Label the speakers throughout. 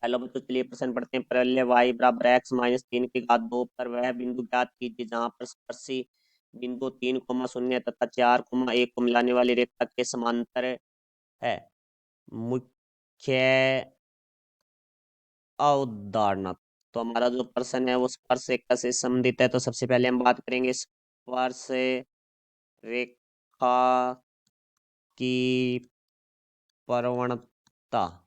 Speaker 1: Hello बच्चों, चलिए प्रश्न पढ़ते हैं। पहले y बराबर x माइनस 3 की घात 2 पर वह बिंदु ज्ञात कीजिए जहां पर स्पर्शी बिंदु 3,0 तथा 4,1 को मिलाने वाली रेखा के समांतर है। मुख्य अवधारणा। तो हमारा जो प्रश्न है वो स्पर्श रेखा से संबंधित है। तो सबसे पहले हम बात करेंगे स्पर्श रेखा की प्रवणता।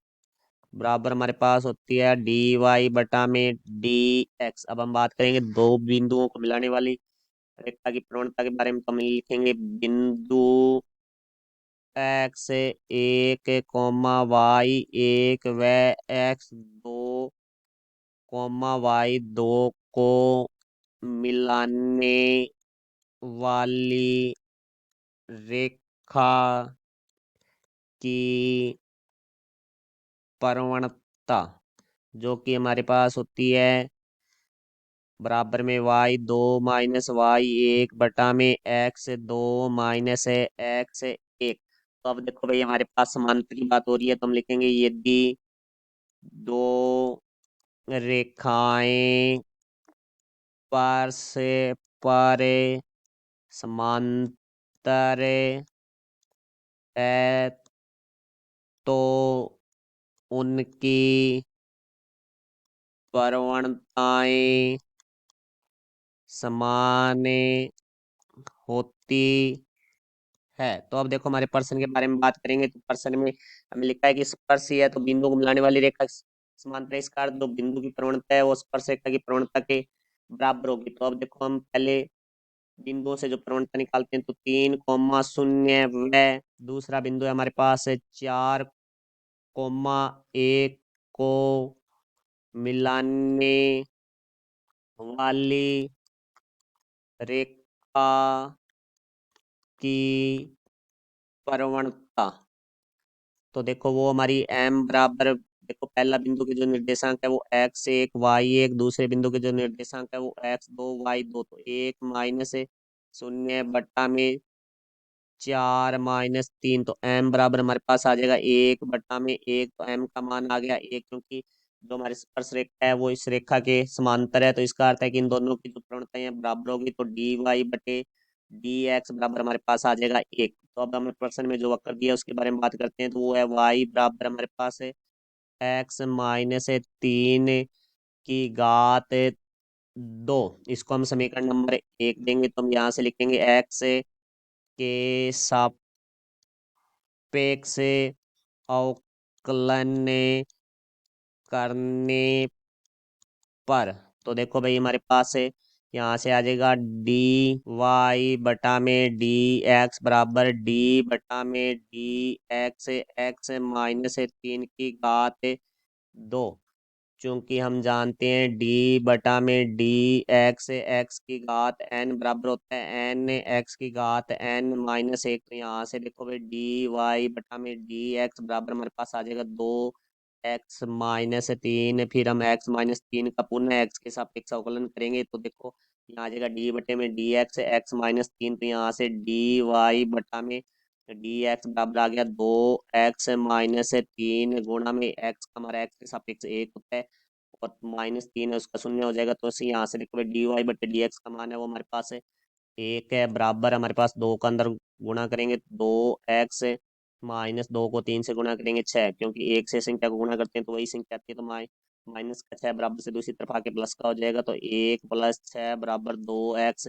Speaker 1: बराबर हमारे पास होती है डी वाई बटा में डी एक्स। अब हम बात करेंगे दो बिंदुओं को मिलाने वाली रेखा की प्रवणता के बारे में। तो हम लिखेंगे बिंदु एक्स एक कोमा वाई एक व एक्स दो कोमा वाई दो को मिलाने वाली रेखा की प्रवणता जो कि हमारे पास होती है बराबर में y2 - y1 बटा में x2 - x1। तो अब देखो भाई, हमारे पास समांतर की बात हो रही है। तो हम लिखेंगे यदि दो रेखाएं परस्पर समांतर है तो उनकी प्रवणताएं समान होती है। तो अब देखो, हमारे प्रश्न के बारे में बात करेंगे। तो प्रश्न में हमें लिखा है कि स्पर्शी है तो बिंदु को मिलाने वाली रेखा समांतर है। इसका अर्थ दो बिंदु की प्रवणता है वो स्पर्श रेखा की प्रवणता के बराबर होगी। तो अब देखो, हम पहले बिंदुओं से जो प्रवणता निकालते हैं तो 3,0 व दूसरा बिंदु है हमारे पास 4,1 को मिलाने वाली रेखा की प्रवणता। तो देखो वो हमारी m बराबर, देखो पहला बिंदु के जो निर्देशांक है वो x1 y1, दूसरे बिंदु के जो निर्देशांक है वो x2 y2। तो 1 - 0 बट्टा में 4 - 3। तो m बराबर हमारे पास आ जाएगा 1/1। तो m का मान आ गया 1, क्योंकि जो हमारी स्पर्श रेखा है वो इस रेखा के समांतर है। तो इसका अर्थ है कि इन दोनों की जो प्रवणताएं बराबर होगी। तो डी वाई बटे डी एक्स बराबर हमारे पास आ जाएगा 1। तो अब हमें प्रश्न में जो वक्र दिया है उसके बारे में बात करते हैं। तो वो है y बराबर हमारे पास है x - 3 की घात 2। इसको हम समीकरण नंबर 1 देंगे। तो हम यहाँ से लिखेंगे x के सापेक्ष अवकलन करने पर। तो देखो भाई, हमारे पास है यहाँ से आ जाएगा डी वाई बटा में डी एक्स बराबर डी बटा में डी एक्स x - 3 की घात 2। चूंकि हम जानते हैं डी बटा में डी x n बराबर होता है n x-1 तो यहाँ से देखो भाई डी वाई बटा में डी एक्स बराबर हमारे पास आ जाएगा 2x - 3। फिर हम x - 3 का पुनः x के सापेक्ष अवकलन करेंगे। तो देखो यहाँ आ जाएगा डी बटे में डी एक्स x-3। तो यहाँ से डी वाई बटा में डी एक्स बराबर आ गया 2x - 3 गुणा में x, हमारा x के सापेक्ष 1 होता है और -3 है उसका 0 हो जाएगा। तो ऐसे यहाँ से देखो डी वाई बटे डी एक्स का मान है वो हमारे पास है 1 है बराबर हमारे पास 2 का अंदर गुणा करेंगे 2x - 2 को 3 से गुणा करेंगे 6, क्योंकि एक से संख्या को गुणा करते हैं तो वही संख्या आती है। तो माइनस का 6 बराबर से दूसरी तरफ आके प्लस का हो जाएगा। तो 1 + 6 बराबर 2x।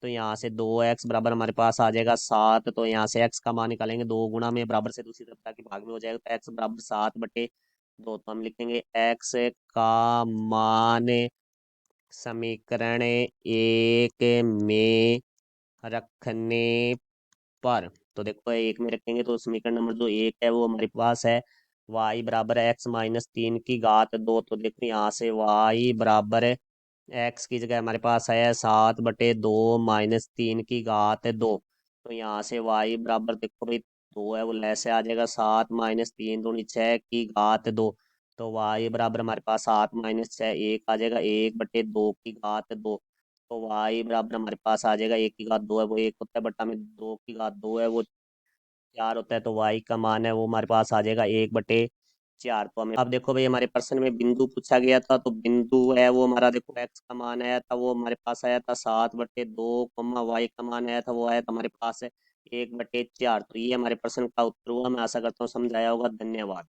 Speaker 1: तो यहाँ से 2x बराबर हमारे पास आ जाएगा 7। तो यहाँ से x का मान निकालेंगे 2 गुणा में बराबर से दूसरी तरफ आके भाग में हो जाएगा। तो x बराबर 7/2। तो हम लिखेंगे x का मान समीकरण 1 में रखने पर। तो देखो 1 में रखेंगे तो समीकरण नंबर जो 1 है वो हमारे पास है y बराबर x - 3 की घात 2। तो देखो यहाँ से y बराबर x की जगह हमारे पास है 7/2 -3 की घात 2। तो यहाँ से y बराबर देखो भाई 2 है वो लैस से आ जाएगा 7 - 3 × 2 = 6 की घात 2। तो y बराबर हमारे पास 7 - 6 1 आ जाएगा 1/2 की घात 2। तो y बराबर हमारे पास आ जाएगा 1 की घात 2 है वो 1 होता है बटा में 2 की घात 2 है वो 4 होता है। तो y का मान है वो हमारे पास आ जाएगा 1/4। 4। तो हमें अब देखो भाई हमारे प्रश्न में बिंदु पूछा गया था, तो बिंदु है वो हमारा देखो एक्स का मान आया था, वो हमारे पास आया था 7/2, वाई का मान आया था वो आया था हमारे पास है 1/4। तो ये हमारे प्रश्न का उत्तर हुआ। मैं आशा करता हूँ समझ आया होगा। धन्यवाद।